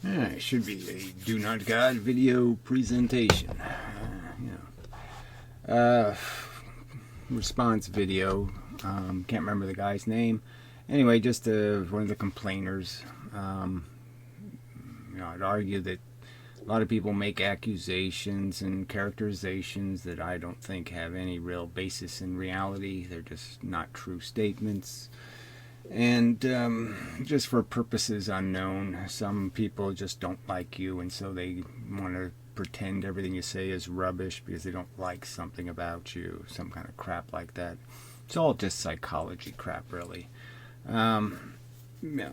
It should be a Do Not God video presentation. Uh, Response video. Can't remember the guy's name. Anyway, just one of the complainers. I'd argue that a lot of people make accusations and characterizations that I don't think have any real basis in reality. They're just not true statements. And just for purposes unknown, some people just don't like you, and so they want to pretend everything you say is rubbish because they don't like something about you, some kind of crap like that. It's all just psychology crap, really.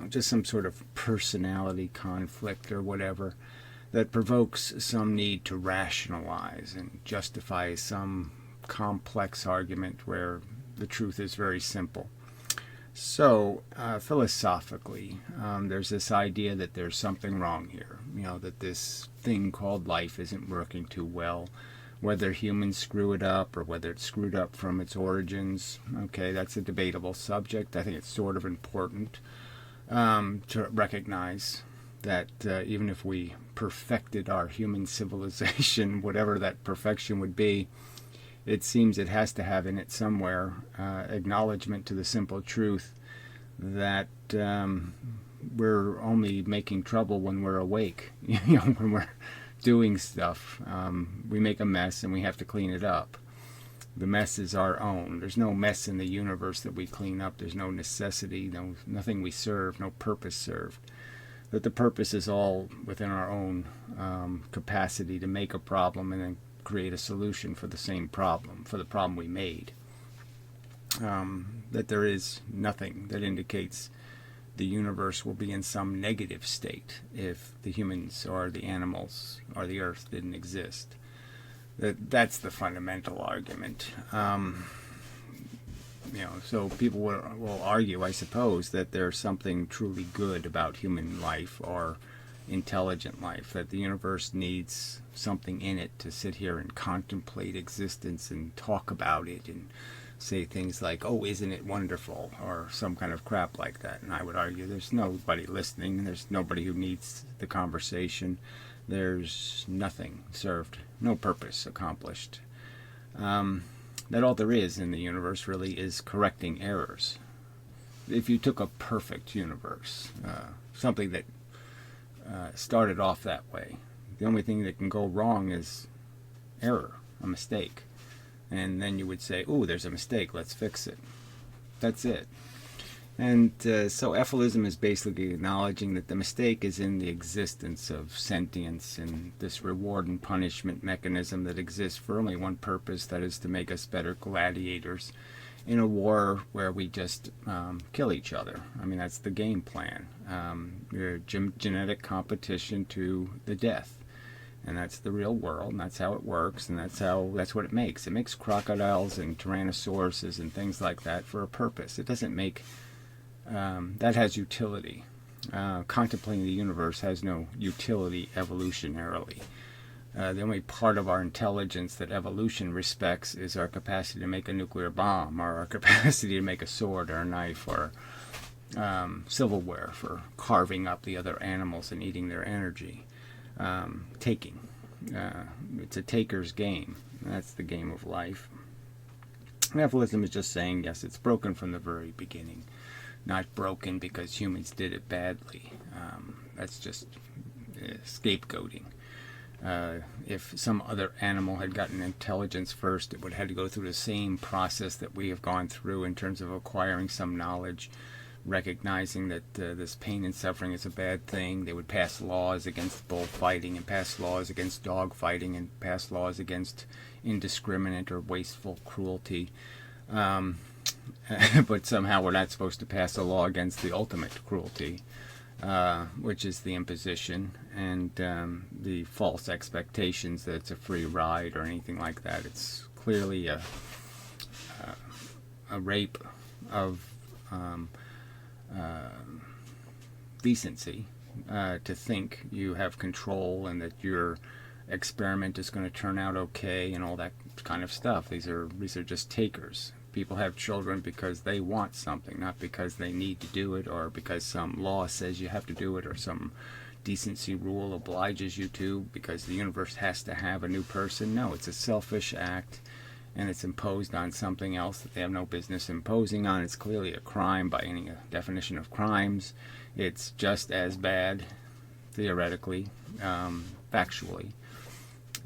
Just some sort of personality conflict or whatever that provokes some need to rationalize and justify some complex argument where the truth is very simple. So, philosophically, there's this idea that there's something wrong here. That this thing called life isn't working too well. Whether humans screw it up or whether it's screwed up from its origins, okay, that's a debatable subject. I think it's sort of important to recognize that even if we perfected our human civilization, whatever that perfection would be, it seems it has to have in it somewhere acknowledgement to the simple truth that we're only making trouble when we're awake. When we're doing stuff, we make a mess and we have to clean it up. The mess is our own. There's no mess in the universe that we clean up. There's no necessity, nothing we serve, no purpose served. That the purpose is all within our own capacity to make a problem and then create a solution for the same problem, for the problem we made. That there is nothing that indicates the universe will be in some negative state if the humans or the animals or the earth didn't exist. That's the fundamental argument. So people will argue, I suppose, that there's something truly good about human life or intelligent life, that the universe needs something in it to sit here and contemplate existence and talk about it and say things like, oh, isn't it wonderful, or some kind of crap like that. And I would argue there's nobody listening, there's nobody who needs the conversation, there's nothing served, no purpose accomplished. That all there is in the universe really is correcting errors. If you took a perfect universe, something that started off that way, the only thing that can go wrong is error, a mistake. And then you would say, oh, there's a mistake, let's fix it. That's it. And so Efilism is basically acknowledging that the mistake is in the existence of sentience and this reward and punishment mechanism that exists for only one purpose, that is to make us better gladiators in a war where we just kill each other. I mean, that's the game plan. Genetic competition to the death. And that's the real world, and that's how it works, and that's what it makes. It makes crocodiles and tyrannosauruses and things like that for a purpose. It doesn't make... that has utility. Contemplating the universe has no utility evolutionarily. The only part of our intelligence that evolution respects is our capacity to make a nuclear bomb, or our capacity to make a sword or a knife, or silverware for carving up the other animals and eating their energy. Taking. It's a taker's game. That's the game of life. Efilism is just saying, yes, it's broken from the very beginning. Not broken because humans did it badly. That's just scapegoating. If some other animal had gotten intelligence first, it would have had to go through the same process that we have gone through in terms of acquiring some knowledge, recognizing that this pain and suffering is a bad thing. They would pass laws against bullfighting and pass laws against dog fighting and pass laws against indiscriminate or wasteful cruelty. But somehow we're not supposed to pass a law against the ultimate cruelty, which is the imposition and the false expectations that it's a free ride or anything like that. It's clearly a rape of decency to think you have control and that your experiment is going to turn out okay and all that kind of stuff. These are just takers. People have children because they want something, not because they need to do it or because some law says you have to do it or some decency rule obliges you to, because the universe has to have a new person. No, it's a selfish act, and it's imposed on something else that they have no business imposing on. It's clearly a crime by any definition of crimes. It's just as bad, theoretically, factually,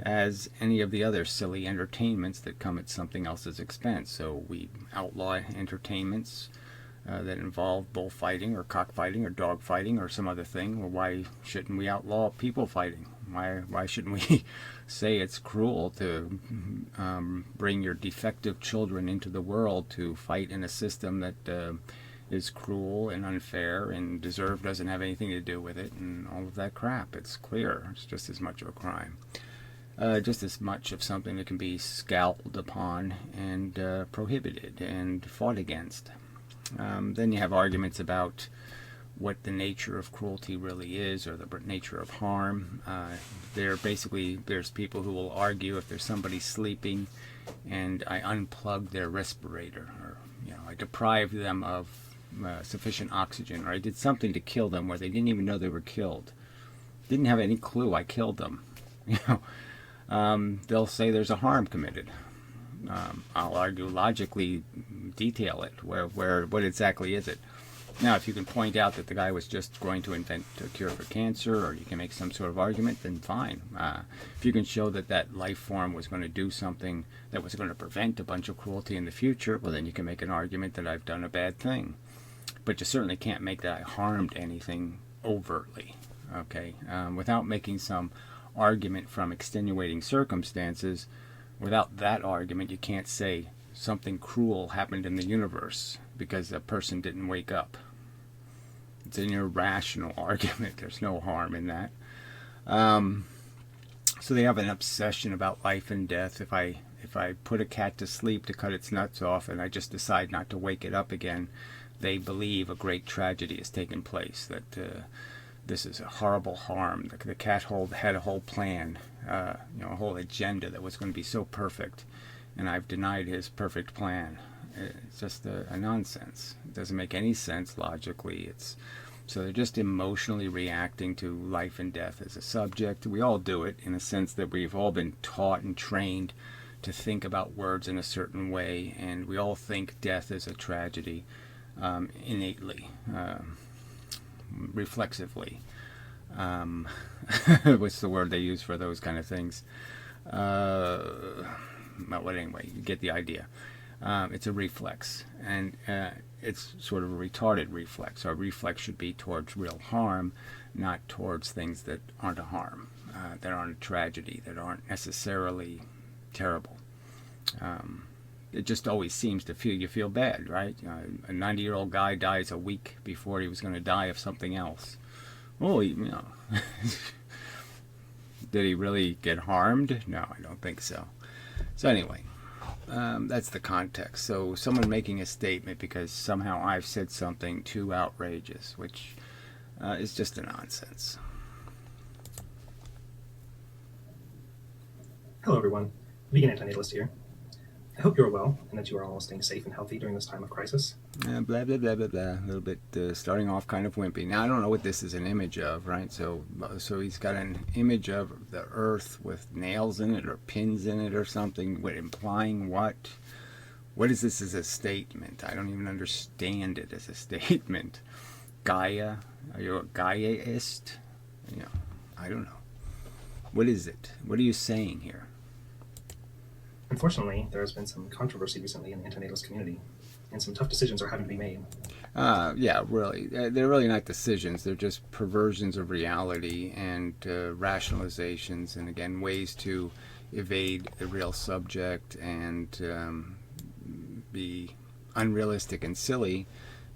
as any of the other silly entertainments that come at something else's expense. So we outlaw entertainments that involve bullfighting or cockfighting or dogfighting or some other thing. Well, why shouldn't we outlaw people fighting? Why shouldn't we say it's cruel to bring your defective children into the world to fight in a system that is cruel and unfair, and doesn't have anything to do with it, and all of that crap? It's clear. It's just as much of a crime. Just as much of something that can be scowled upon and prohibited and fought against. Then you have arguments about what the nature of cruelty really is, or the nature of harm. There's people who will argue, if there's somebody sleeping and I unplug their respirator, or I deprive them of sufficient oxygen, or I did something to kill them where they didn't even know they were killed, didn't have any clue I killed them, they'll say there's a harm committed. I'll argue logically, detail it. What exactly is it? Now, if you can point out that the guy was just going to invent a cure for cancer, or you can make some sort of argument, then fine. If you can show that that life form was going to do something that was going to prevent a bunch of cruelty in the future, well, then you can make an argument that I've done a bad thing. But you certainly can't make that I harmed anything overtly, okay? Without making some argument from extenuating circumstances. Without that argument, you can't say something cruel happened in the universe because a person didn't wake up. It's an irrational argument. There's no harm in that. So they have an obsession about life and death. If I put a cat to sleep to cut its nuts off and I just decide not to wake it up again, they believe a great tragedy has taken place, that this is a horrible harm. The cat had a whole plan, a whole agenda that was going to be so perfect, and I've denied his perfect plan. It's just a nonsense. It doesn't make any sense logically. So they're just emotionally reacting to life and death as a subject. We all do it in a sense that we've all been taught and trained to think about words in a certain way, and we all think death is a tragedy innately. Reflexively. What's the word they use for those kind of things? Well, anyway, you get the idea. It's a reflex, and it's sort of a retarded reflex. Our reflex should be towards real harm, not towards things that aren't a harm, that aren't a tragedy, that aren't necessarily terrible. It just always seems to feel bad, right? A 90-year-old guy dies a week before he was going to die of something else. Oh, did he really get harmed? No, I don't think so. So anyway, that's the context. So someone making a statement because somehow I've said something too outrageous, which is just a nonsense. Hello, everyone. Vegan Antinatalist here. I hope you are well and that you are all staying safe and healthy during this time of crisis. Blah, blah, blah, blah, blah. A little bit starting off kind of wimpy. Now, I don't know what this is an image of, right? So he's got an image of the earth with nails in it or pins in it or something, implying what? What is this as a statement? I don't even understand it as a statement. Gaia? Are you a Gaiaist? I don't know. What is it? What are you saying here? Unfortunately, there has been some controversy recently in the antinatalist community, and some tough decisions are having to be made. Yeah, really. They're really not decisions. They're just perversions of reality and rationalizations, and again, ways to evade the real subject and be unrealistic and silly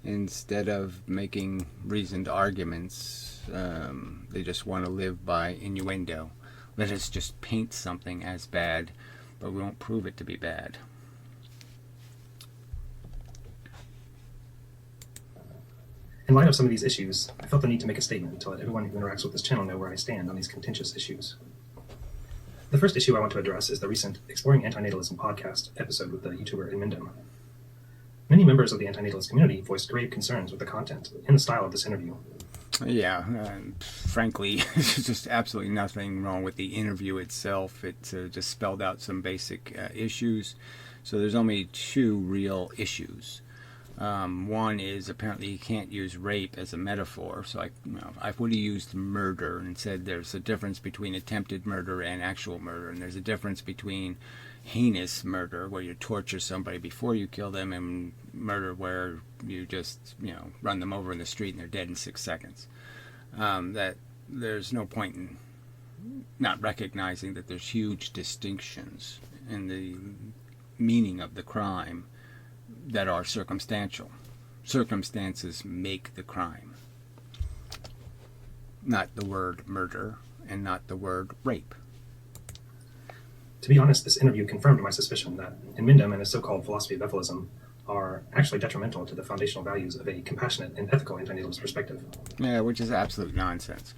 instead of making reasoned arguments. They just want to live by innuendo. Let us just paint something as bad, but we won't prove it to be bad. In light of some of these issues, I felt the need to make a statement to let everyone who interacts with this channel know where I stand on these contentious issues. The first issue I want to address is the recent Exploring Antinatalism podcast episode with the YouTuber Efilism. Many members of the antinatalist community voiced grave concerns with the content and the style of this interview. Yeah, frankly, there's just absolutely nothing wrong with the interview itself. It just spelled out some basic issues. So there's only two real issues. One is apparently you can't use rape as a metaphor. So I would have used murder and said there's a difference between attempted murder and actual murder, and there's a difference between heinous murder where you torture somebody before you kill them, and murder where you just run them over in the street and they're dead in 6 seconds. That there's no point in not recognizing that there's huge distinctions in the meaning of the crime that are circumstantial. Circumstances make the crime, not the word murder and not the word rape. To be honest, this interview confirmed my suspicion that Inmindum and his so-called philosophy of Efilism are actually detrimental to the foundational values of a compassionate and ethical antinatalist perspective. Yeah, which is absolute nonsense.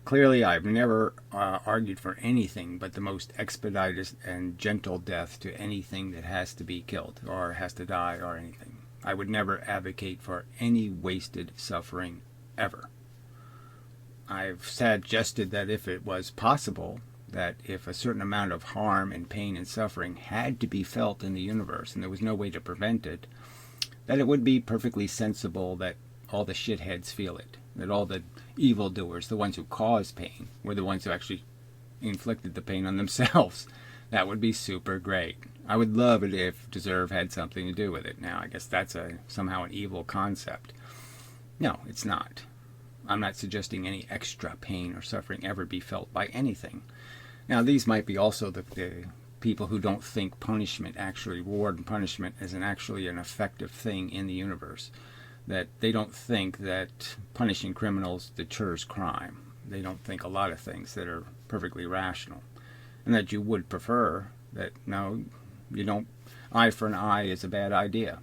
Clearly, I've never argued for anything but the most expedited and gentle death to anything that has to be killed or has to die or anything. I would never advocate for any wasted suffering ever. I've suggested that if it was possible, that if a certain amount of harm and pain and suffering had to be felt in the universe and there was no way to prevent it, that it would be perfectly sensible that all the shitheads feel it, that all the evildoers, the ones who cause pain, were the ones who actually inflicted the pain on themselves. That would be super great. I would love it if deserve had something to do with it. Now, I guess that's somehow an evil concept. No, it's not. I'm not suggesting any extra pain or suffering ever be felt by anything. Now, these might be also the people who don't think punishment, actually reward and punishment, is actually an effective thing in the universe. That they don't think that punishing criminals deters crime. They don't think a lot of things that are perfectly rational. And that you would prefer that, no, you don't, eye for an eye is a bad idea.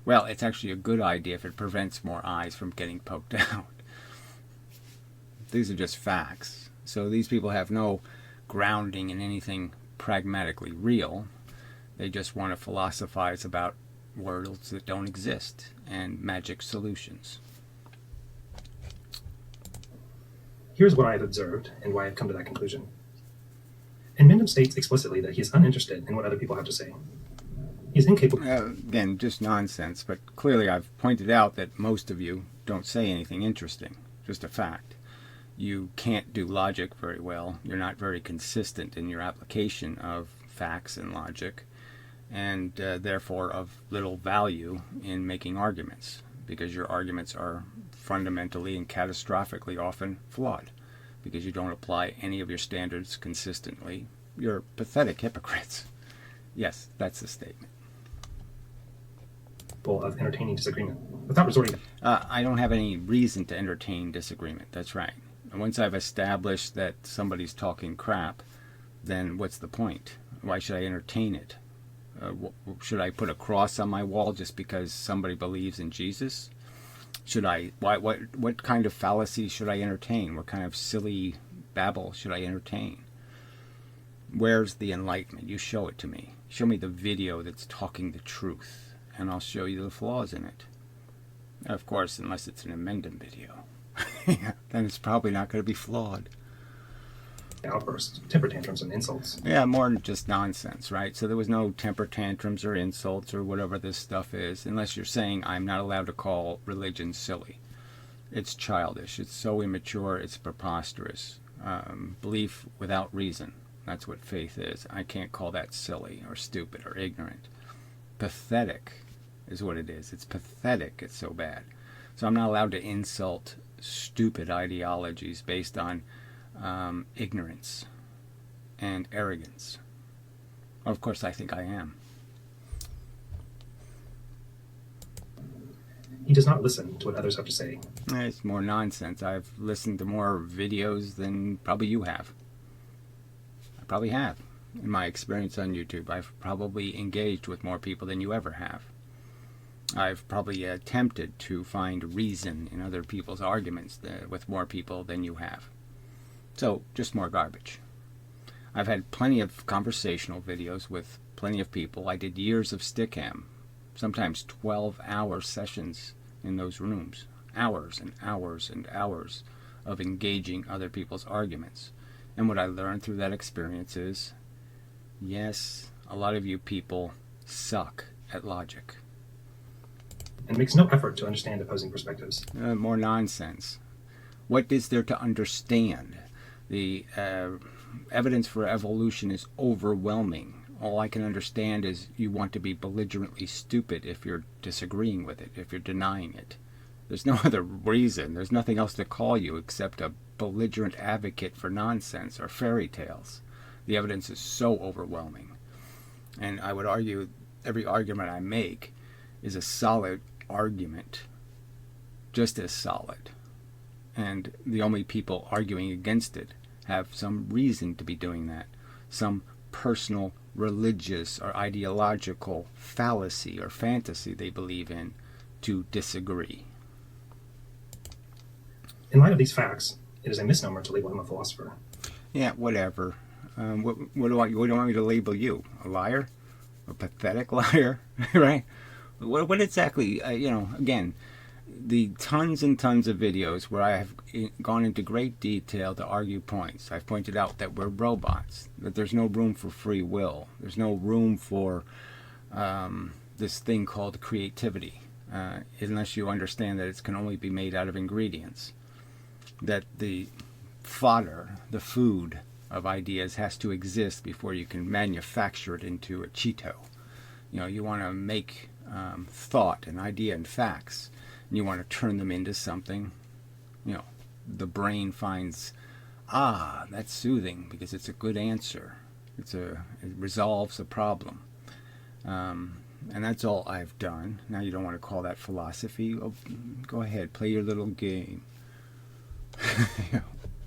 Well, it's actually a good idea if it prevents more eyes from getting poked out. These are just facts. So these people have no grounding in anything pragmatically real. They just want to philosophize about worlds that don't exist and magic solutions. Here's what I have observed and why I've come to that conclusion. Inmindum states explicitly that he is uninterested in what other people have to say. He is incapable. Again, just nonsense, but clearly I've pointed out that most of you don't say anything interesting. Just a fact. You can't do logic very well. You're not very consistent in your application of facts and logic, and therefore of little value in making arguments, because your arguments are fundamentally and catastrophically often flawed, because you don't apply any of your standards consistently. You're pathetic hypocrites. Yes, that's the statement. Of entertaining disagreement without resorting. I don't have any reason to entertain disagreement. That's right. And once I've established that somebody's talking crap, then what's the point? Why should I entertain it? Should I put a cross on my wall just because somebody believes in Jesus? Should I? What kind of fallacy should I entertain? What kind of silly babble should I entertain? Where's the enlightenment? You show it to me. Show me the video that's talking the truth, and I'll show you the flaws in it. Of course, unless it's an Inmindum video. Then it's probably not going to be flawed. Outbursts, temper tantrums, and insults. Yeah, more than just nonsense, right? So there was no temper tantrums or insults or whatever this stuff is, unless you're saying I'm not allowed to call religion silly. It's childish. It's so immature. It's preposterous. Belief without reason. That's what faith is. I can't call that silly or stupid or ignorant. Pathetic is what it is. It's pathetic. It's so bad. So I'm not allowed to insult stupid ideologies based on ignorance and arrogance. Of course, I think I am. He does not listen to what others have to say. It's more nonsense. I've listened to more videos than probably you have. I probably have. In my experience on YouTube, I've probably engaged with more people than you ever have. I've probably attempted to find reason in other people's arguments with more people than you have. So, just more garbage. I've had plenty of conversational videos with plenty of people. I did years of Stickam, sometimes 12-hour sessions in those rooms. hours and hours and hours of engaging other people's arguments. And what I learned through that experience is, yes, a lot of you people suck at logic. And makes no effort to understand opposing perspectives. More nonsense. What is there to understand? The evidence for evolution is overwhelming. All I can understand is you want to be belligerently stupid if you're disagreeing with it, if you're denying it. There's no other reason. There's nothing else to call you except a belligerent advocate for nonsense or fairy tales. The evidence is so overwhelming. And I would argue every argument I make is a solid argument, just as solid. And the only people arguing against it have some reason to be doing that, some personal, religious, or ideological fallacy or fantasy they believe in to disagree. In light of these facts, it is a misnomer to label him a philosopher. Yeah, whatever. What do you want me to label you? A liar? A pathetic liar? Right? What exactly, again, the tons and tons of videos where I have gone into great detail to argue points. I've pointed out that we're robots, that there's no room for free will. There's no room for this thing called creativity, unless you understand that it can only be made out of ingredients. That the fodder, the food of ideas has to exist before you can manufacture it into a Cheeto. You want to make thought and idea and facts, and you want to turn them into something. The brain finds, that's soothing because it's a good answer. It resolves a problem. And that's all I've done. Now you don't want to call that philosophy. Oh, go ahead, play your little game.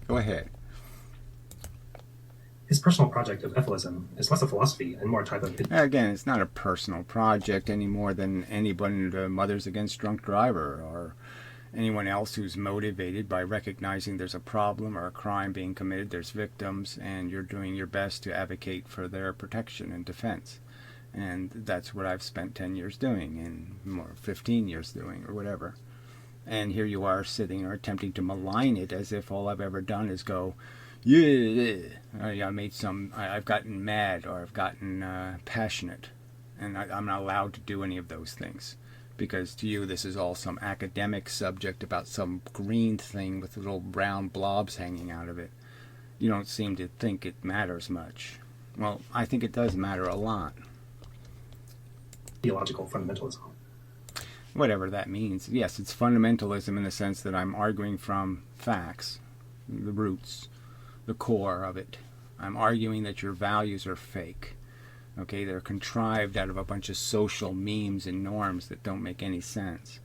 Go ahead. His personal project of Efilism is less a philosophy and more a type of... Again, it's not a personal project any more than anyone Mothers Against Drunk Driver or anyone else who's motivated by recognizing there's a problem or a crime being committed, there's victims, and you're doing your best to advocate for their protection and defense. And that's what I've spent 10 years doing, and more 15 years doing, or whatever. And here you are sitting or attempting to malign it as if all I've ever done is go, I've gotten mad or I've gotten passionate. And I'm not allowed to do any of those things. Because to you this is all some academic subject about some green thing with little brown blobs hanging out of it. You don't seem to think it matters much. Well, I think it does matter a lot. Theological fundamentalism. Whatever that means. Yes, it's fundamentalism in the sense that I'm arguing from facts, the roots, the core of it. I'm arguing that your values are fake. Okay, they're contrived out of a bunch of social memes and norms that don't make any sense.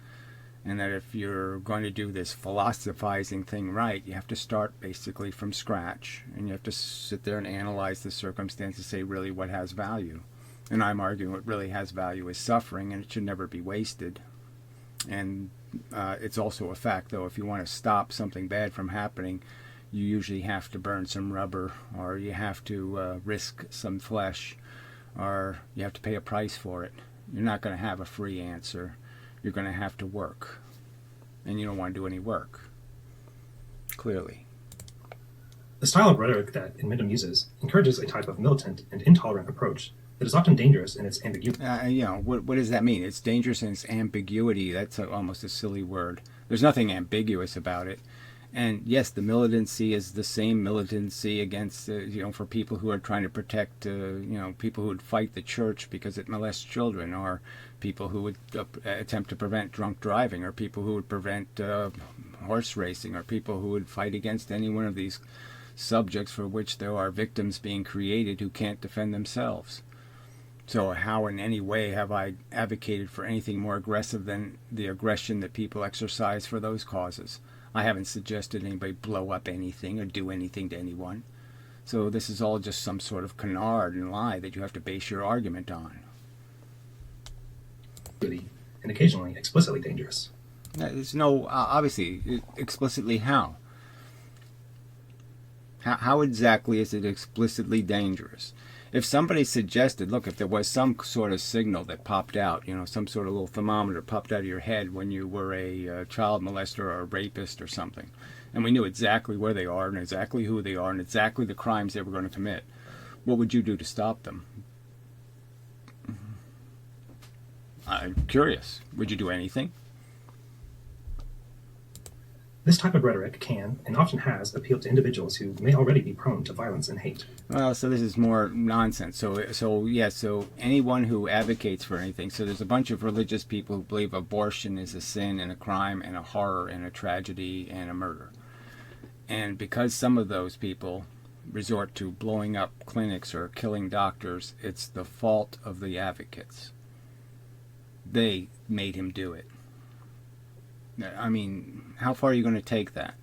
And that if you're going to do this philosophizing thing right, you have to start basically from scratch. And you have to sit there and analyze the circumstances, say really what has value. And I'm arguing what really has value is suffering, and it should never be wasted. And it's also a fact, though, if you want to stop something bad from happening, you usually have to burn some rubber, or you have to risk some flesh, or you have to pay a price for it. You're not going to have a free answer. You're going to have to work. And you don't want to do any work. Clearly. The style of rhetoric that Efilism uses encourages a type of militant and intolerant approach that is often dangerous in its ambiguity. What does that mean? It's dangerous in its ambiguity. That's almost a silly word. There's nothing ambiguous about it. And yes, the militancy is the same militancy against, for people who are trying to protect, people who would fight the church because it molests children, or people who would attempt to prevent drunk driving, or people who would prevent horse racing, or people who would fight against any one of these subjects for which there are victims being created who can't defend themselves. So how in any way have I advocated for anything more aggressive than the aggression that people exercise for those causes? I haven't suggested anybody blow up anything or do anything to anyone. So this is all just some sort of canard and lie that you have to base your argument on. And occasionally explicitly dangerous. There's no, obviously, explicitly how? How exactly is it explicitly dangerous? If somebody suggested, look, if there was some sort of signal that popped out, some sort of little thermometer popped out of your head when you were a child molester or a rapist or something, and we knew exactly where they are and exactly who they are and exactly the crimes they were going to commit, what would you do to stop them? I'm curious. Would you do anything? This type of rhetoric can, and often has, appealed to individuals who may already be prone to violence and hate. Well, so this is more nonsense. So anyone who advocates for anything, so there's a bunch of religious people who believe abortion is a sin and a crime and a horror and a tragedy and a murder. And because some of those people resort to blowing up clinics or killing doctors, it's the fault of the advocates. They made him do it. I mean, how far are you going to take that?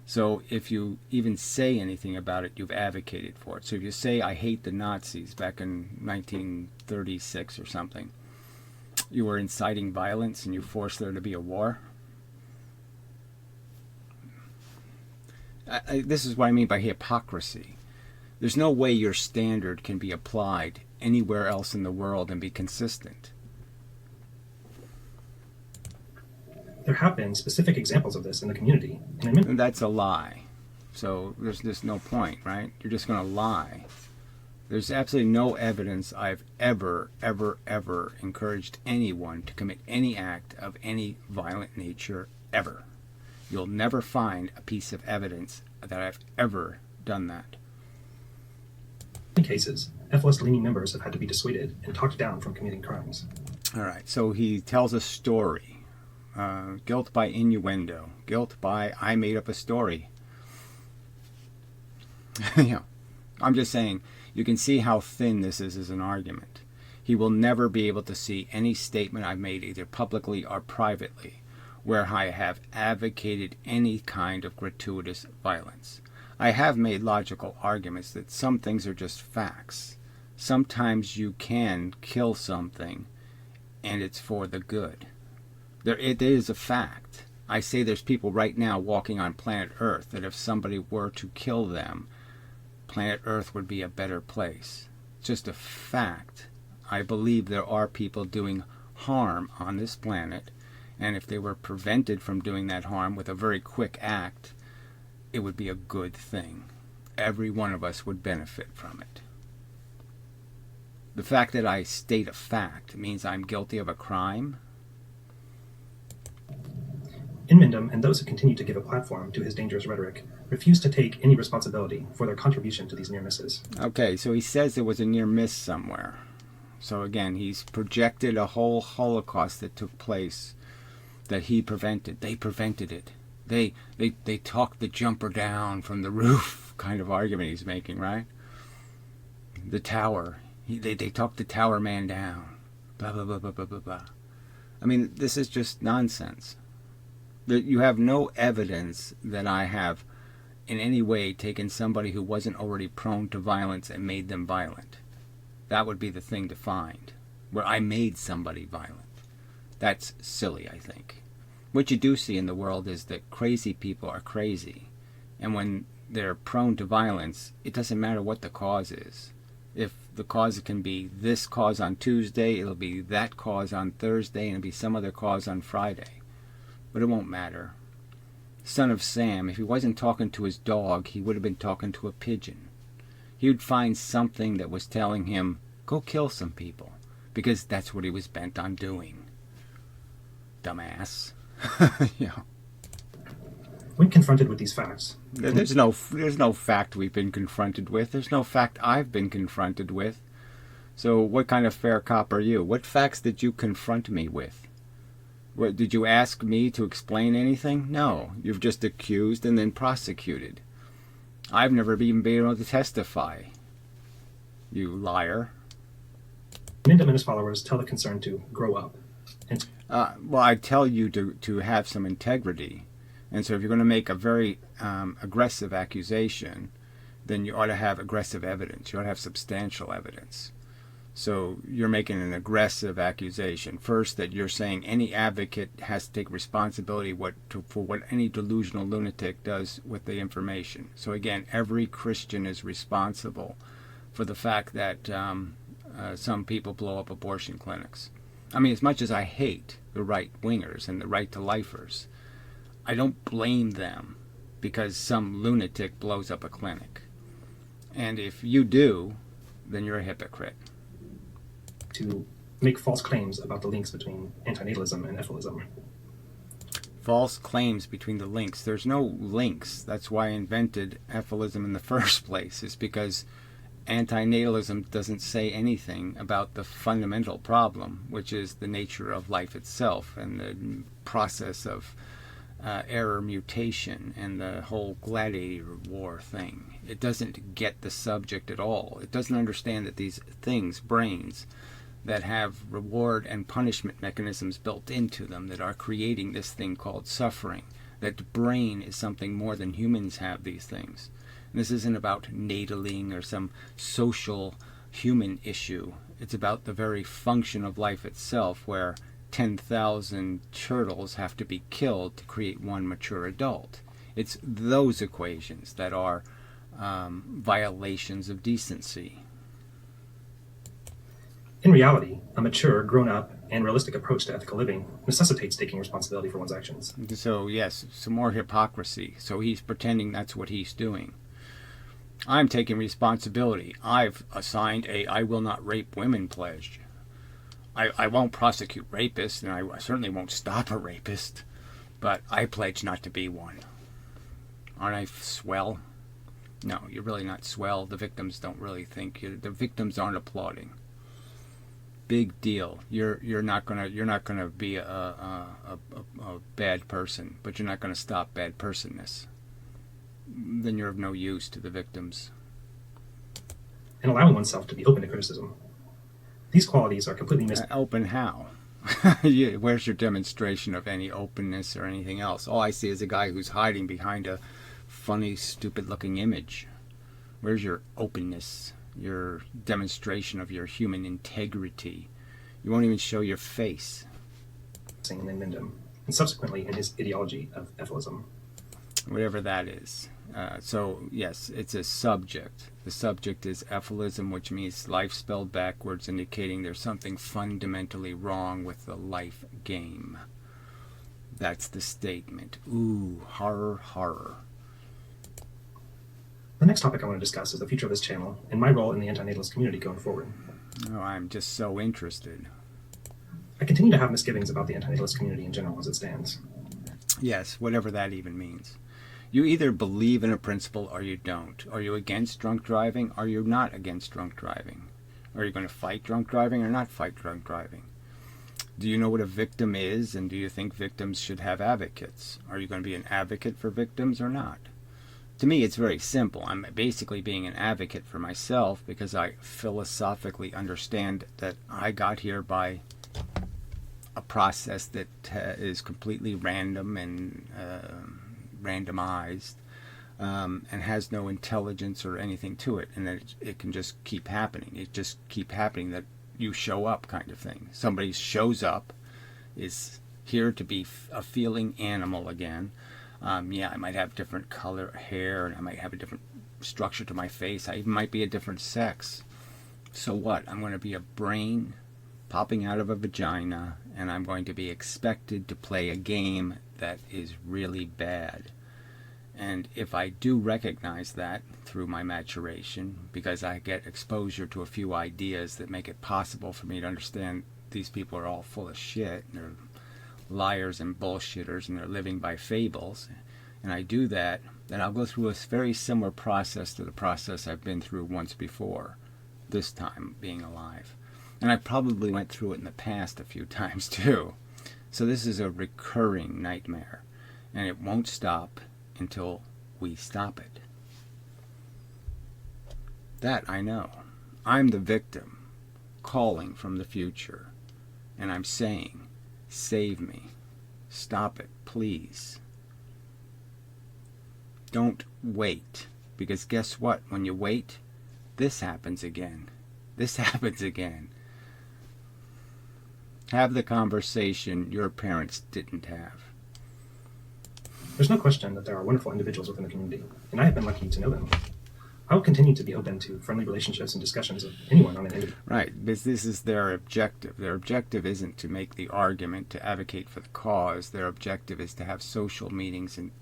So if you even say anything about it, you've advocated for it. So if you say, I hate the Nazis back in 1936 or something, you were inciting violence and you forced there to be a war. This is what I mean by hypocrisy. There's no way your standard can be applied anywhere else in the world and be consistent. There have been specific examples of this in the community. And that's a lie. So there's just no point, right? You're just going to lie. There's absolutely no evidence I've ever encouraged anyone to commit any act of any violent nature, ever. You'll never find a piece of evidence that I've ever done that. In cases, Efilism-leaning members have had to be dissuaded and talked down from committing crimes. All right, so he tells a story. Guilt by innuendo. Guilt by I made up a story. I'm just saying, you can see how thin this is as an argument. He will never be able to see any statement I've made either publicly or privately where I have advocated any kind of gratuitous violence. I have made logical arguments that some things are just facts. Sometimes you can kill something and it's for the good. It is a fact. I say there's people right now walking on planet Earth that if somebody were to kill them, planet Earth would be a better place. It's just a fact. I believe there are people doing harm on this planet, and if they were prevented from doing that harm with a very quick act, it would be a good thing. Every one of us would benefit from it. The fact that I state a fact means I'm guilty of a crime. Inmendham and those who continue to give a platform to his dangerous rhetoric refuse to take any responsibility for their contribution to these near misses. Okay, so he says there was a near miss somewhere. So again, he's projected a whole Holocaust that took place that he prevented. They prevented it. They talked the jumper down from the roof kind of argument he's making, right? The tower. They talked the tower man down. Blah, blah, blah, blah, blah, blah, blah. I mean, this is just nonsense. You have no evidence that I have in any way taken somebody who wasn't already prone to violence and made them violent. That would be the thing to find, where I made somebody violent. That's silly, I think. What you do see in the world is that crazy people are crazy, and when they're prone to violence, it doesn't matter what the cause is. If the cause can be this cause on Tuesday, it'll be that cause on Thursday, and it'll be some other cause on Friday. But it won't matter. Son of Sam, if he wasn't talking to his dog, he would have been talking to a pigeon. He would find something that was telling him, go kill some people, because that's what he was bent on doing. Dumbass. Yeah. When confronted with these facts... There's no fact we've been confronted with. There's no fact I've been confronted with. So what kind of fair cop are you? What facts did you confront me with? What, did you ask me to explain anything? No. You've just accused and then prosecuted. I've never even been able to testify. You liar. Inmendham and his followers tell the concerned to grow up. Well, I tell you to have some integrity. And so if you're going to make a very aggressive accusation, then you ought to have aggressive evidence. You ought to have substantial evidence. So you're making an aggressive accusation. First, that you're saying any advocate has to take responsibility for what any delusional lunatic does with the information. So again, every Christian is responsible for the fact that some people blow up abortion clinics. I mean, as much as I hate the right-wingers and the right-to-lifers, I don't blame them because some lunatic blows up a clinic. And if you do, then you're a hypocrite. To make false claims about the links between antinatalism and Efilism. False claims between the links. There's no links. That's why I invented Efilism in the first place, is because antinatalism doesn't say anything about the fundamental problem, which is the nature of life itself and the process of error mutation and the whole gladiator war thing. It doesn't get the subject at all. It doesn't understand that these things, brains, that have reward and punishment mechanisms built into them that are creating this thing called suffering, that the brain is something more than humans have these things. And this isn't about nataling or some social human issue. It's about the very function of life itself, where 10,000 turtles have to be killed to create one mature adult. It's those equations that are violations of decency. In reality, a mature, grown-up, and realistic approach to ethical living necessitates taking responsibility for one's actions. So yes, some more hypocrisy. So he's pretending that's what he's doing. I'm taking responsibility. I've assigned a I will not rape women pledge. I won't prosecute rapists, and I certainly won't stop a rapist, but I pledge not to be one. Aren't I swell? No, you're really not swell. The victims don't really think the victims aren't applauding. Big deal. You're not gonna be a bad person, but you're not gonna stop bad personness. Then you're of no use to the victims. And allowing oneself to be open to criticism. These qualities are completely missed. Open how? Where's your demonstration of any openness or anything else? All I see is a guy who's hiding behind a funny, stupid-looking image. Where's your openness? Your demonstration of your human integrity? You won't even show your face. In Minden, and subsequently in his ideology of Efilism. Whatever that is. So, yes, it's a subject. The subject is Efilism, which means life spelled backwards, indicating there's something fundamentally wrong with the life game. That's the statement. Ooh, horror, horror. The next topic I want to discuss is the future of this channel and my role in the antinatalist community going forward. Oh, I'm just so interested. I continue to have misgivings about the antinatalist community in general as it stands. Yes, whatever that even means. You either believe in a principle or you don't. Are you against drunk driving or you're not against drunk driving? Are you going to fight drunk driving or not fight drunk driving? Do you know what a victim is, and do you think victims should have advocates? Are you going to be an advocate for victims or not? To me, it's very simple. I'm basically being an advocate for myself because I philosophically understand that I got here by a process that is completely random and randomized and has no intelligence or anything to it, and that it can just keep happening. It just keep happening, that you show up kind of thing. Somebody shows up, is here to be a feeling animal again. Yeah, I might have different color hair, and I might have a different structure to my face. I even might be a different sex. So what? I'm going to be a brain popping out of a vagina, and I'm going to be expected to play a game that is really bad. And if I do recognize that through my maturation, because I get exposure to a few ideas that make it possible for me to understand these people are all full of shit, and they're liars and bullshitters, and they're living by fables, and I do that, then I'll go through a very similar process to the process I've been through once before, this time being alive. And I probably went through it in the past a few times too. So this is a recurring nightmare, and it won't stop until we stop it. That I know. I'm the victim, calling from the future, and I'm saying, save me. Stop it, please. Don't wait, because guess what? When you wait, this happens again. This happens again. Have the conversation your parents didn't have. There's no question that there are wonderful individuals within the community, and I have been lucky to know them. I will continue to be open to friendly relationships and discussions of anyone on an individual. Right, because this is their objective. Their objective isn't to make the argument, to advocate for the cause. Their objective is to have social meetings and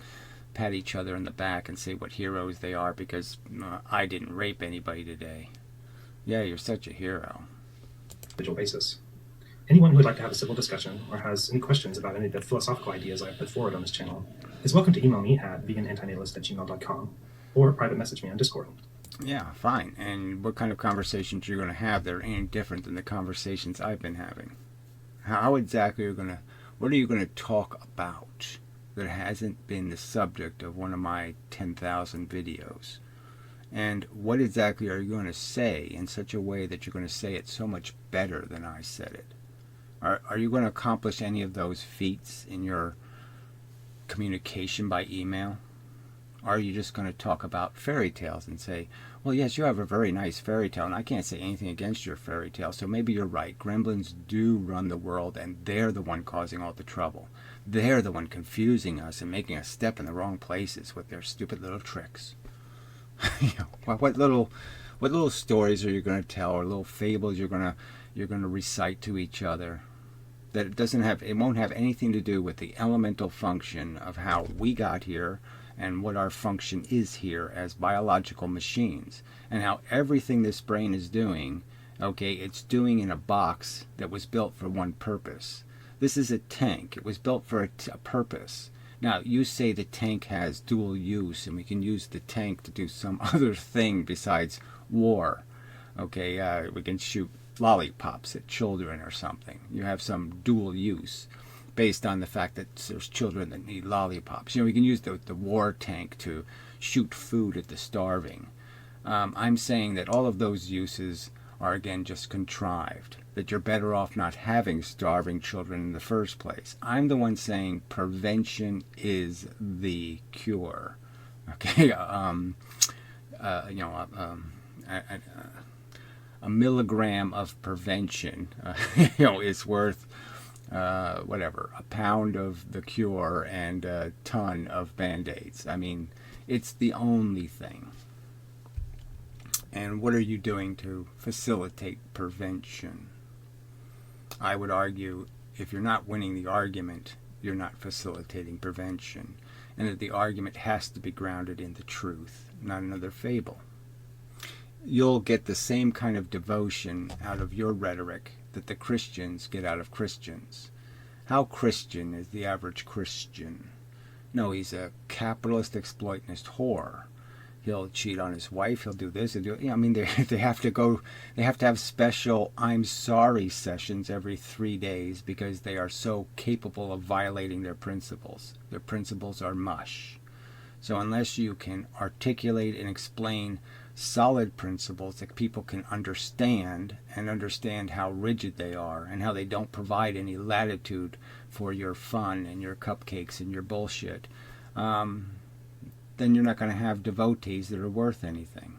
pat each other in the back and say what heroes they are because I didn't rape anybody today. Yeah, you're such a hero. Basis. Anyone who would like to have a civil discussion or has any questions about any of the philosophical ideas I put forward on this channel is welcome to email me at veganantinatalist@gmail.com or private message me on Discord. Yeah, fine. And what kind of conversations you're going to have that are any different than the conversations I've been having? How exactly are you going to, what are you going to talk about that hasn't been the subject of one of my 10,000 videos? And what exactly are you going to say in such a way that you're going to say it so much better than I said it? Are you going to accomplish any of those feats in your communication by email? Or are you just going to talk about fairy tales and say, well, yes, you have a very nice fairy tale, and I can't say anything against your fairy tale, so maybe you're right. Gremlins do run the world, and they're the one causing all the trouble. They're the one confusing us and making us step in the wrong places with their stupid little tricks. What little stories are you going to tell, or little fables you're going to recite to each other? That it won't have anything to do with the elemental function of how we got here and what our function is here as biological machines, and how everything this brain is doing, okay, it's doing in a box that was built for one purpose. This is a tank. It was built for a purpose. Now, you say the tank has dual use, and we can use the tank to do some other thing besides war. Okay, we can shoot lollipops at children or something. You have some dual use based on the fact that there's children that need lollipops. We can use the war tank to shoot food at the starving. I'm saying that all of those uses are, again, just contrived, that you're better off not having starving children in the first place. I'm the one saying prevention is the cure. Okay, a milligram of prevention, is worth whatever, a pound of the cure and a ton of Band-Aids. I mean, it's the only thing. And what are you doing to facilitate prevention? I would argue, if you're not winning the argument, you're not facilitating prevention, and that the argument has to be grounded in the truth, not another fable. You'll get the same kind of devotion out of your rhetoric that the Christians get out of Christians. How Christian is the average Christian? No, he's a capitalist, exploitionist whore. He'll cheat on his wife. He'll do this. He'll do. I mean, they have to have special "I'm sorry" sessions every 3 days because they are so capable of violating their principles. Their principles are mush. So unless you can articulate and explain solid principles that people can understand, and understand how rigid they are and how they don't provide any latitude for your fun and your cupcakes and your bullshit, then you're not going to have devotees that are worth anything.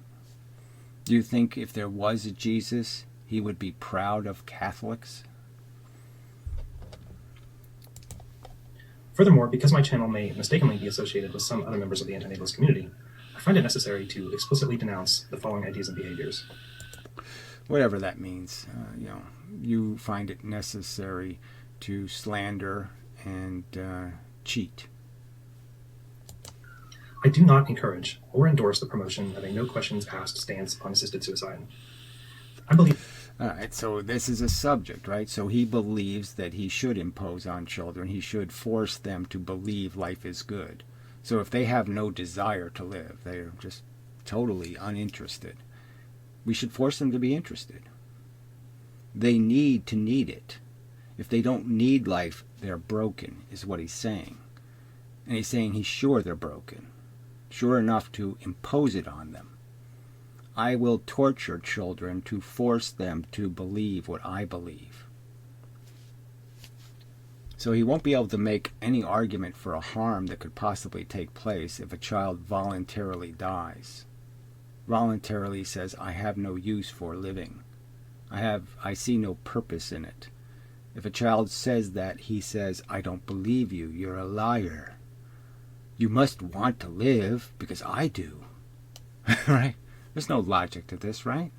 Do you think if there was a Jesus, he would be proud of Catholics? Furthermore, because my channel may mistakenly be associated with some other members of the antinatalist community, I find it necessary to explicitly denounce the following ideas and behaviors. Whatever that means. You find it necessary to slander and cheat. I do not encourage or endorse the promotion of a no questions asked stance on assisted suicide. I believe... All right, so this is a subject, right? So he believes that he should impose on children. He should force them to believe life is good. So if they have no desire to live, they're just totally uninterested, we should force them to be interested. They need to need it. If they don't need life, they're broken, is what he's saying. And he's saying he's sure they're broken. Sure enough to impose it on them. I will torture children to force them to believe what I believe. So he won't be able to make any argument for a harm that could possibly take place if a child voluntarily dies. Voluntarily says, I have no use for living. I see no purpose in it. If a child says that, he says, I don't believe you, you're a liar. You must want to live, because I do. Right? There's no logic to this, right?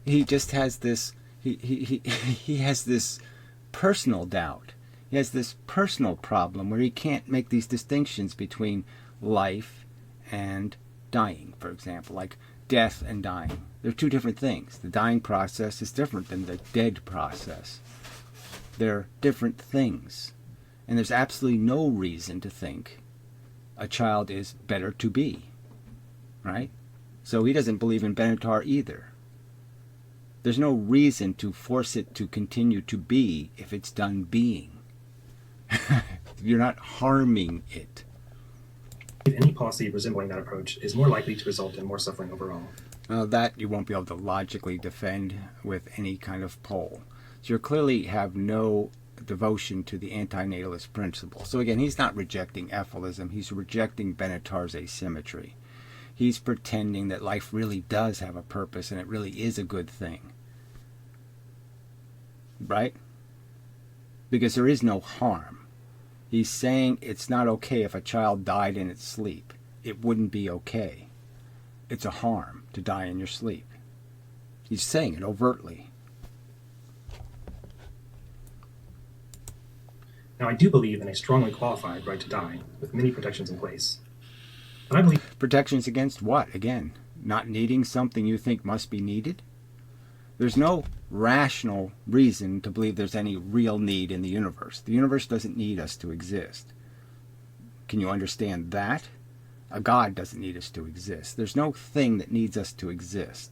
He just has this, he has this personal doubt. He has this personal problem where he can't make these distinctions between life and dying, for example, like death and dying. They're two different things. The dying process is different than the dead process. They're different things. And there's absolutely no reason to think a child is better to be, right? So he doesn't believe in Benatar either. There's no reason to force it to continue to be if it's done being. You're not harming it. Any policy resembling that approach is more likely to result in more suffering overall. That you won't be able to logically defend with any kind of poll. So you clearly have no devotion to the antinatalist principle. So again, he's not rejecting Efilism. He's rejecting Benatar's asymmetry. He's pretending that life really does have a purpose and it really is a good thing. Right? Because there is no harm. He's saying it's not okay if a child died in its sleep. It wouldn't be okay. It's a harm to die in your sleep. He's saying it overtly. Now, I do believe in a strongly qualified right to die, with many protections in place. But I believe... Protections against what, again? Not needing something you think must be needed? There's no rational reason to believe there's any real need in the universe. The universe doesn't need us to exist. Can you understand that? A God doesn't need us to exist. There's no thing that needs us to exist.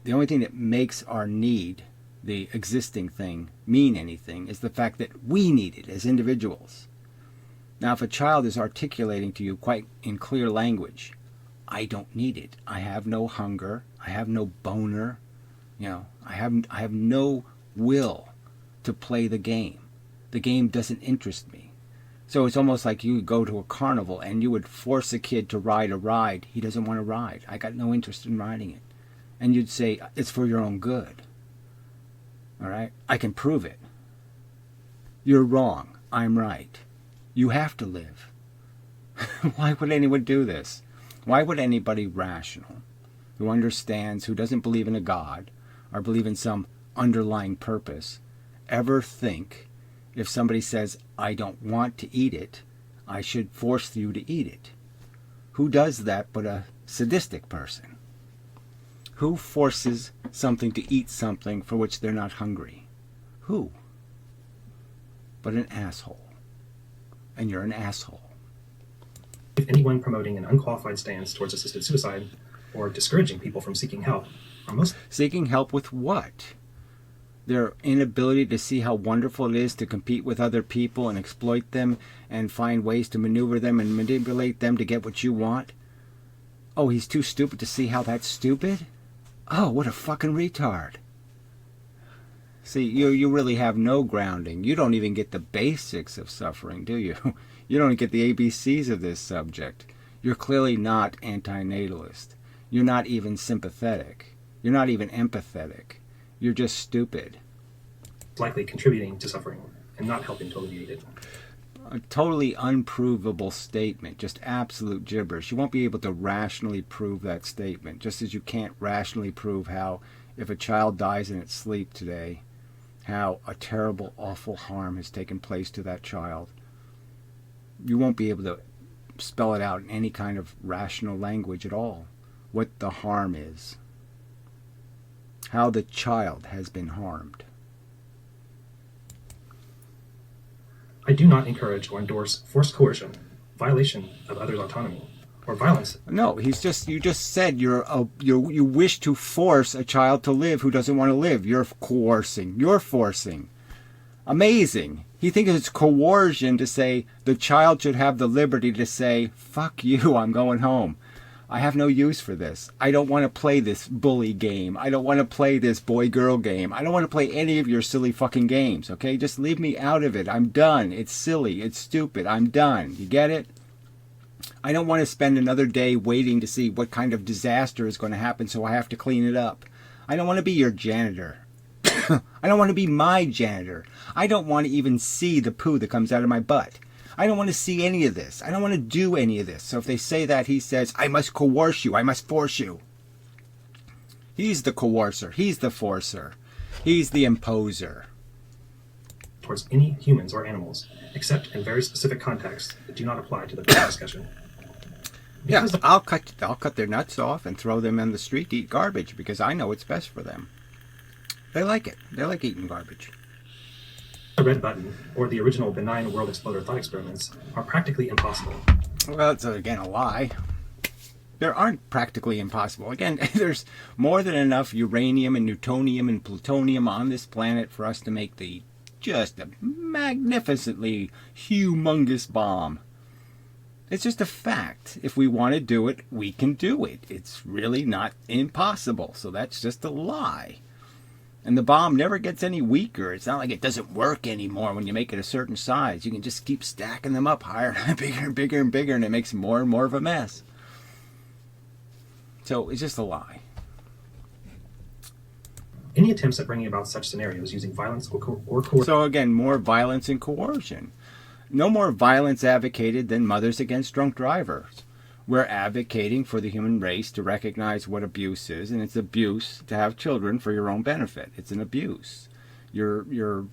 The only thing that makes our need, the existing thing, mean anything is the fact that we need it as individuals. Now, if a child is articulating to you quite in clear language, I don't need it. I have no hunger. I have no boner. I have no will to play the game. The game doesn't interest me. So it's almost like you would go to a carnival and you would force a kid to ride a ride. He doesn't want to ride. I got no interest in riding it. And you'd say, it's for your own good. All right? I can prove it. You're wrong. I'm right. You have to live. Why would anyone do this? Why would anybody rational, who understands, who doesn't believe in a God, or believe in some underlying purpose, ever think if somebody says, I don't want to eat it, I should force you to eat it? Who does that but a sadistic person? Who forces something to eat something for which they're not hungry? Who? But an asshole. And you're an asshole. If anyone promoting an unqualified stance towards assisted suicide or discouraging people from seeking help are most... Seeking help with what? Their inability to see how wonderful it is to compete with other people and exploit them and find ways to maneuver them and manipulate them to get what you want? Oh, he's too stupid to see how that's stupid? Oh, what a fucking retard. See, you really have no grounding. You don't even get the basics of suffering, do you? You don't get the ABCs of this subject. You're clearly not antinatalist. You're not even sympathetic. You're not even empathetic. You're just stupid. Likely contributing to suffering and not helping to alleviate it. A totally unprovable statement, just absolute gibberish. You won't be able to rationally prove that statement, just as you can't rationally prove how, if a child dies in its sleep today, how a terrible, awful harm has taken place to that child. You won't be able to spell it out in any kind of rational language at all, what the harm is, how the child has been harmed. I do not encourage or endorse forced coercion, violation of others' autonomy, or violence. No, you just said you wish to force a child to live who doesn't want to live. You're coercing. You're forcing. Amazing. He thinks it's coercion to say the child should have the liberty to say, fuck you, I'm going home. I have no use for this. I don't want to play this bully game. I don't want to play this boy-girl game. I don't want to play any of your silly fucking games, okay? Just leave me out of it. I'm done. It's silly. It's stupid. I'm done. You get it? I don't want to spend another day waiting to see what kind of disaster is going to happen so I have to clean it up. I don't want to be your janitor. I don't want to be my janitor. I don't want to even see the poo that comes out of my butt. I don't want to see any of this. I don't want to do any of this. So if they say that, he says, I must coerce you. I must force you. He's the coercer. He's the forcer. He's the imposer. Towards any humans or animals, except in very specific contexts that do not apply to the present discussion. Yeah, I'll cut their nuts off and throw them in the street to eat garbage because I know it's best for them. They like it. They like eating garbage. The red button, or the original benign world exploder thought experiments, are practically impossible. Well, it's again a lie. There aren't practically impossible. Again, there's more than enough uranium and newtonium and plutonium on this planet for us to make just a magnificently humongous bomb. It's just a fact. If we want to do it, we can do it. It's really not impossible. So that's just a lie. And the bomb never gets any weaker. It's not like it doesn't work anymore when you make it a certain size. You can just keep stacking them up higher and bigger and bigger and bigger, and it makes more and more of a mess. So it's just a lie. Any attempts at bringing about such scenarios using violence or coercion. So again, more violence and coercion. No more violence advocated than Mothers Against Drunk Drivers. We're advocating for the human race to recognize what abuse is, and it's abuse to have children for your own benefit. It's an abuse. You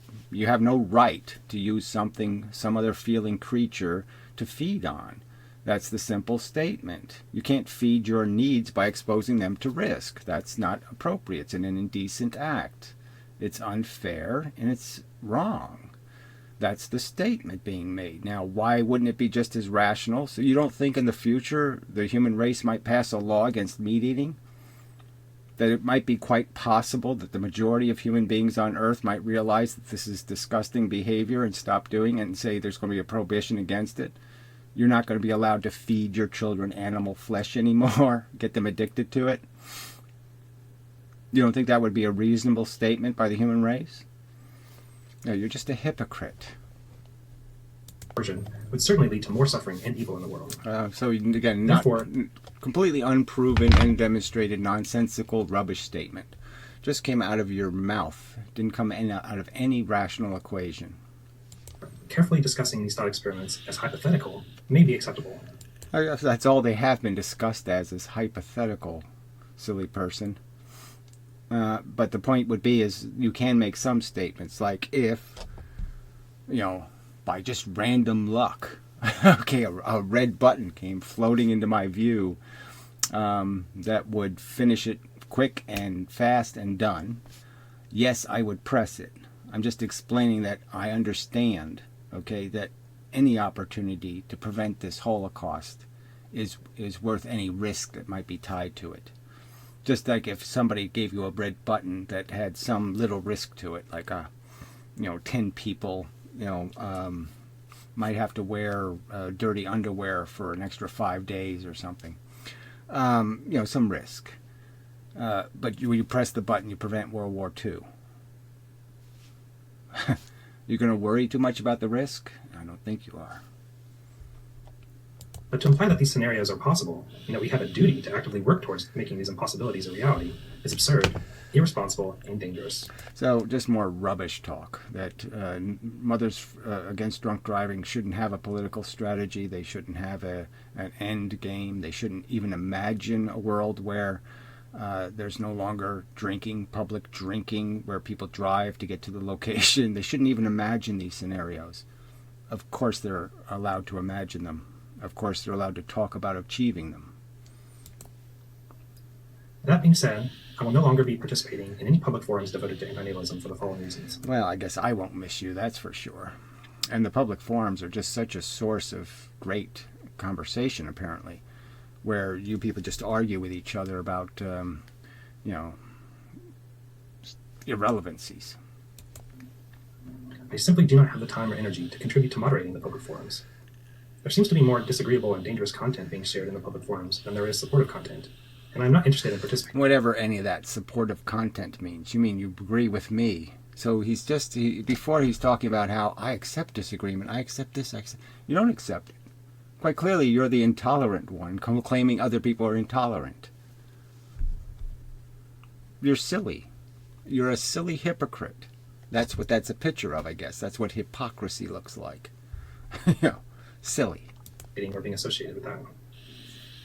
have no right to use some other feeling creature to feed on. That's the simple statement. You can't feed your needs by exposing them to risk. That's not appropriate. It's an indecent act. It's unfair and it's wrong. That's the statement being made. Now, why wouldn't it be just as rational? So you don't think in the future the human race might pass a law against meat eating? That it might be quite possible that the majority of human beings on Earth might realize that this is disgusting behavior and stop doing it and say there's going to be a prohibition against it? You're not going to be allowed to feed your children animal flesh anymore, get them addicted to it? You don't think that would be a reasonable statement by the human race? No, you're just a hypocrite. Would certainly lead to more suffering and evil in the world. So again, not completely unproven and demonstrated nonsensical rubbish statement. Just came out of your mouth. Didn't come out of any rational equation. Carefully discussing these thought experiments as hypothetical may be acceptable. I guess that's all they have been discussed as is hypothetical, silly person. But the point would be is you can make some statements like if, by just random luck, okay, a red button came floating into my view that would finish it quick and fast and done. Yes, I would press it. I'm just explaining that I understand, okay, that any opportunity to prevent this Holocaust is worth any risk that might be tied to it. Just like if somebody gave you a red button that had some little risk to it, like 10 people, might have to wear dirty underwear for an extra 5 days or something. Some risk. But when you press the button, you prevent World War II. You're going to worry too much about the risk? I don't think you are. But to imply that these scenarios are possible, and that we have a duty to actively work towards making these impossibilities a reality, is absurd, irresponsible, and dangerous. So just more rubbish talk, that Mothers Against Drunk Driving shouldn't have a political strategy, they shouldn't have an end game, they shouldn't even imagine a world where there's no longer public drinking, where people drive to get to the location. They shouldn't even imagine these scenarios. Of course they're allowed to imagine them. Of course they're allowed to talk about achieving them. That being said, I will no longer be participating in any public forums devoted to antinatalism for the following reasons. Well, I guess I won't miss you, that's for sure. And the public forums are just such a source of great conversation, apparently, where you people just argue with each other about, irrelevancies. I simply do not have the time or energy to contribute to moderating the public forums. There seems to be more disagreeable and dangerous content being shared in the public forums than there is supportive content, and I'm not interested in participating. Whatever any of that supportive content means. You mean you agree with me? So before he's talking about how I accept disagreement, I accept this, you don't accept it. Quite clearly, you're the intolerant one, claiming other people are intolerant. You're silly. You're a silly hypocrite. That's what that's a picture of, I guess. That's what hypocrisy looks like. Silly. or being associated with that.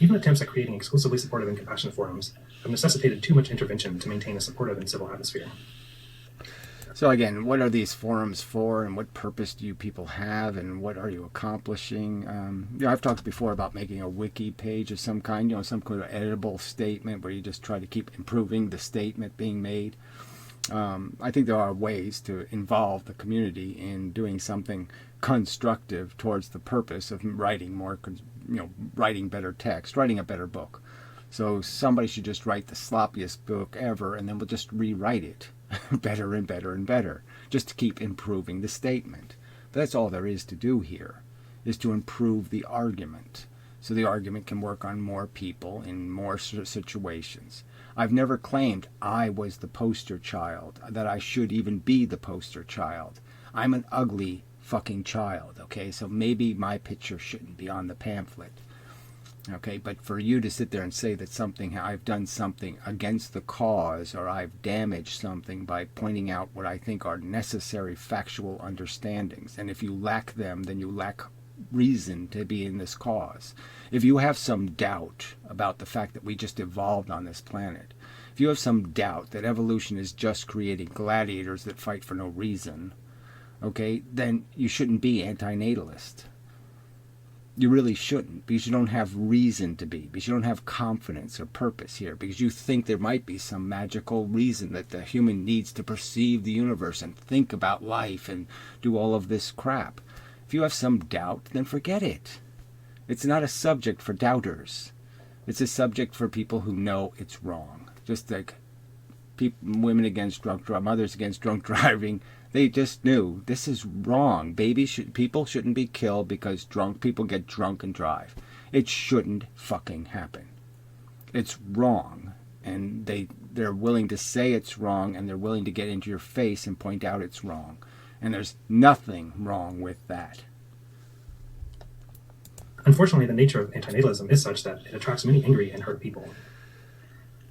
Even attempts at creating exclusively supportive and compassionate forums have necessitated too much intervention to maintain a supportive and civil atmosphere. So again, what are these forums for, and what purpose do you people have, and what are you accomplishing? I've talked before about making a wiki page of some kind, some kind of editable statement where you just try to keep improving the statement being made. I think there are ways to involve the community in doing something constructive towards the purpose of writing more, writing better text, writing a better book. So somebody should just write the sloppiest book ever, and then we'll just rewrite it better and better and better, just to keep improving the statement. But that's all there is to do here, is to improve the argument, so the argument can work on more people in more situations. I've never claimed I was the poster child, that I should even be the poster child. I'm an ugly fucking child, okay? So maybe my picture shouldn't be on the pamphlet. Okay, but for you to sit there and say that I've done something against the cause, or I've damaged something by pointing out what I think are necessary factual understandings, and if you lack them, then you lack reason to be in this cause. If you have some doubt about the fact that we just evolved on this planet, if you have some doubt that evolution is just creating gladiators that fight for no reason, okay, then you shouldn't be anti-natalist. You really shouldn't, because you don't have reason to be, because you don't have confidence or purpose here, because you think there might be some magical reason that the human needs to perceive the universe and think about life and do all of this crap. If you have some doubt, then forget it. It's not a subject for doubters. It's a subject for people who know it's wrong. Just like women against mothers against drunk driving. They just knew this is wrong. People shouldn't be killed because drunk people get drunk and drive. It shouldn't fucking happen. It's wrong, and they're willing to say it's wrong, and they're willing to get into your face and point out it's wrong. And there's nothing wrong with that. Unfortunately, the nature of antinatalism is such that it attracts many angry and hurt people.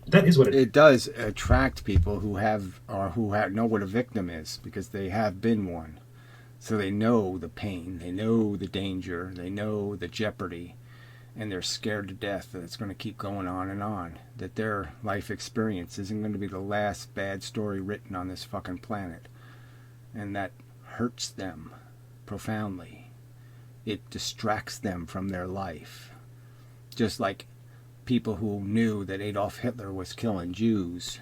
That is what it does attract people who know what a victim is, because they have been one. So they know the pain, they know the danger, they know the jeopardy, and they're scared to death that it's going to keep going on, that their life experience isn't going to be the last bad story written on this fucking planet. And that hurts them profoundly. It distracts them from their life. Just like people who knew that Adolf Hitler was killing Jews,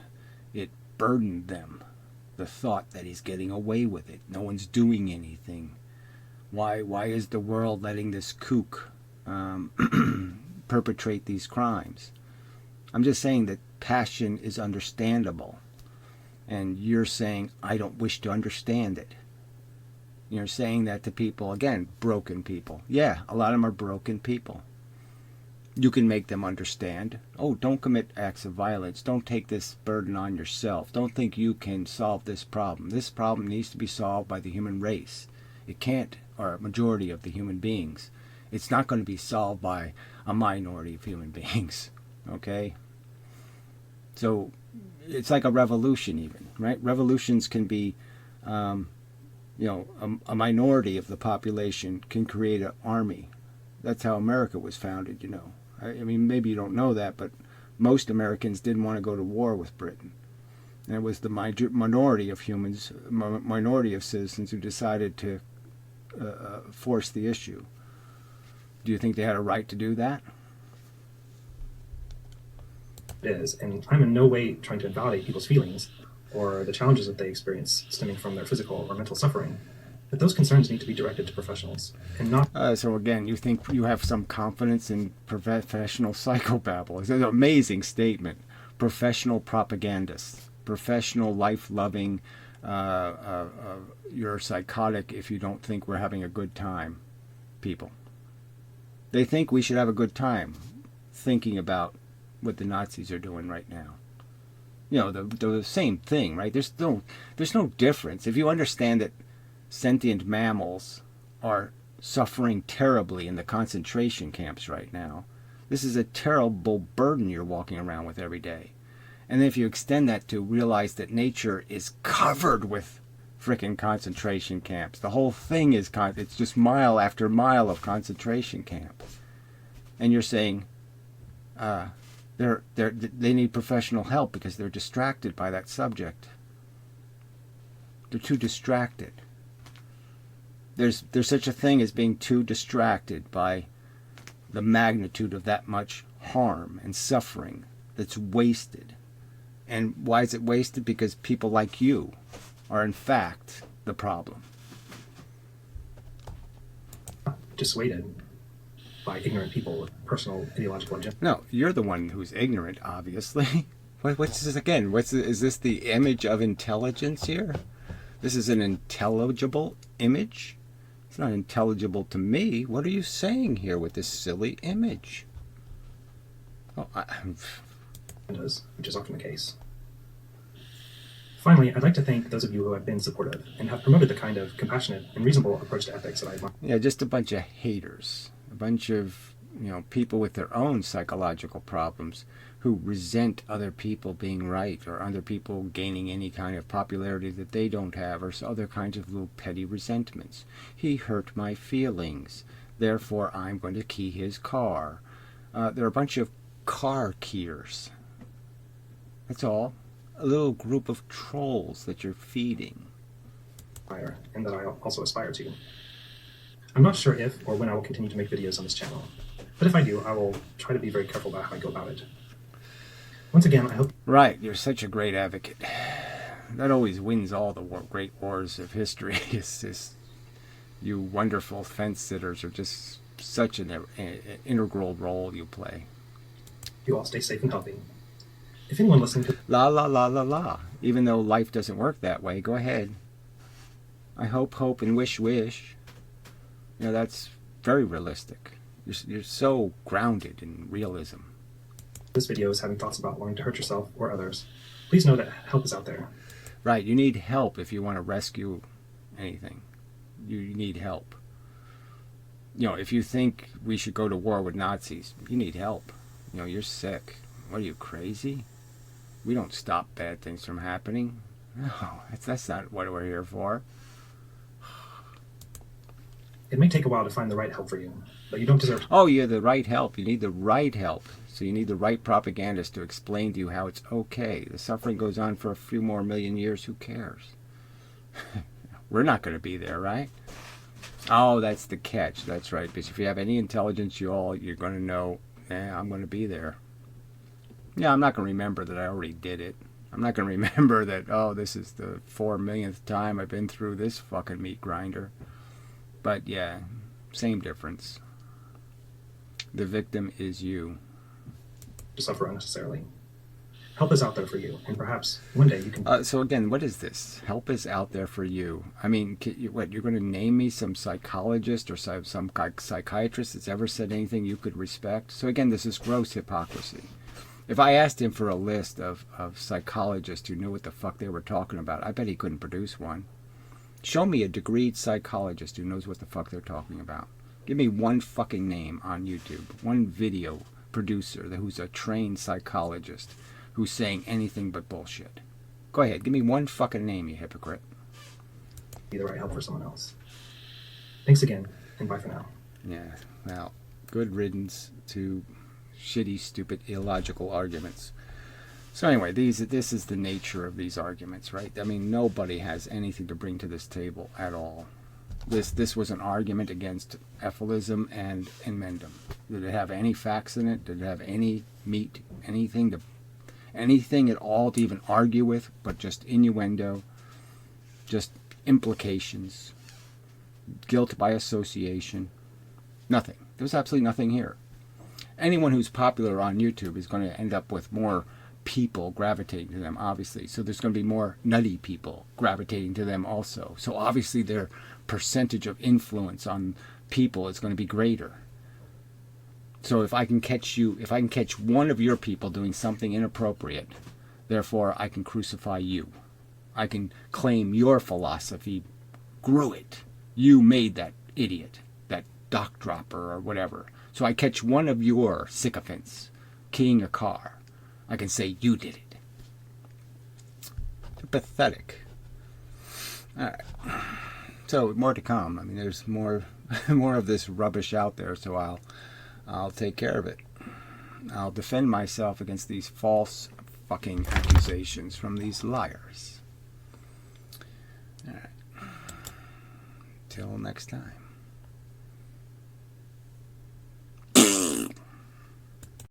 it burdened them, the thought that he's getting away with it. No one's doing anything. Why is the world letting this kook perpetrate these crimes? I'm just saying that passion is understandable. And you're saying, I don't wish to understand it. You're saying that to people, again, broken people. Yeah, a lot of them are broken people. You can make them understand. Oh, don't commit acts of violence. Don't take this burden on yourself. Don't think you can solve this problem. This problem needs to be solved by the human race. It can't, or a majority of the human beings. It's not going to be solved by a minority of human beings. Okay? So it's like a revolution even, right? Revolutions can be, a minority of the population can create an army. That's how America was founded, I mean, maybe you don't know that, but most Americans didn't want to go to war with Britain. And it was the minority of humans, minority of citizens who decided to force the issue. Do you think they had a right to do that? It is, and I'm in no way trying to invalidate people's feelings or the challenges that they experience stemming from their physical or mental suffering. But those concerns need to be directed to professionals, and not... So again, you think you have some confidence in professional psychobabble. It's an amazing statement. Professional propagandists, professional life-loving, you're psychotic if you don't think we're having a good time people. They think we should have a good time thinking about what the Nazis are doing right now. The same thing, right? There's no difference. If you understand that sentient mammals are suffering terribly in the concentration camps right now, this is a terrible burden you're walking around with every day. And then if you extend that to realize that nature is covered with frickin' concentration camps. The whole thing is it's just mile after mile of concentration camp. And you're saying they need professional help because they're distracted by that subject. They're too distracted. There's such a thing as being too distracted by the magnitude of that much harm and suffering that's wasted. And why is it wasted? Because people like you are in fact the problem. Dissuaded by ignorant people with personal ideological agenda. No, you're the one who's ignorant, obviously. What's this again? Is this the image of intelligence here? This is an intelligible image? It's not intelligible to me. What are you saying here with this silly image? Oh, which is often the case. Finally, I'd like to thank those of you who have been supportive and have promoted the kind of compassionate and reasonable approach to ethics that I admire. Yeah, just a bunch of haters. A bunch of, people with their own psychological problems who resent other people being right or other people gaining any kind of popularity that they don't have, or other kinds of little petty resentments. He hurt my feelings, therefore I'm going to key his car. They're a bunch of car keyers. That's all. A little group of trolls that you're feeding. And that I also aspire to. I'm not sure if or when I will continue to make videos on this channel, but if I do, I will try to be very careful about how I go about it. Once again, I hope... Right, you're such a great advocate. That always wins all the great wars of history. It's just, you wonderful fence sitters are just such an integral role you play. You all stay safe and healthy. If anyone listening to... La la la la la. Even though life doesn't work that way, go ahead. I hope, and wish. That's very realistic. You're so grounded in realism. This video is having thoughts about wanting to hurt yourself or others. Please know that help is out there. Right, you need help if you want to rescue anything. You need help. If you think we should go to war with Nazis, you need help. You're sick. What are you, crazy? We don't stop bad things from happening. No, that's not what we're here for. It may take a while to find the right help for you, but you don't deserve to... Oh, yeah, the right help. You need the right help. So you need the right propagandist to explain to you how it's okay. The suffering goes on for a few more million years. Who cares? We're not going to be there, right? Oh, that's the catch. That's right. Because if you have any intelligence, you're going to know, I'm going to be there. Yeah, I'm not going to remember that I already did it. I'm not going to remember that, this is the 4 millionth time I've been through this fucking meat grinder. But yeah, same difference. The victim is you. To suffer unnecessarily. Help is out there for you, and perhaps one day you can... So again, what is this? Help is out there for you. I mean, you're going to name me some psychologist or some psychiatrist that's ever said anything you could respect? So again, this is gross hypocrisy. If I asked him for a list of psychologists who knew what the fuck they were talking about, I bet he couldn't produce one. Show me a degreed psychologist who knows what the fuck they're talking about. Give me one fucking name on YouTube, one video producer who's a trained psychologist who's saying anything but bullshit. Go ahead, give me one fucking name, you hypocrite. Be the right help for someone else. Thanks again, and bye for now. Yeah, well, good riddance to shitty, stupid, illogical arguments. So anyway, this is the nature of these arguments, right? I mean, nobody has anything to bring to this table at all. This was an argument against Efilism and Emendum. Did it have any facts in it? Did it have any meat? Anything at all to even argue with? But just innuendo, just implications, guilt by association. Nothing. There was absolutely nothing here. Anyone who's popular on YouTube is going to end up with more people gravitating to them, obviously. So there's going to be more nutty people gravitating to them also. So obviously their percentage of influence on people is going to be greater. So if I can catch one of your people doing something inappropriate, therefore I can crucify you. I can claim your philosophy grew it. You made that idiot, that dock dropper or whatever. So I catch one of your sycophants keying a car. I can say you did it. They're pathetic. All right. So more to come. I mean, there's more more of this rubbish out there, so I'll take care of it. I'll defend myself against these false fucking accusations from these liars. All right. Till next time.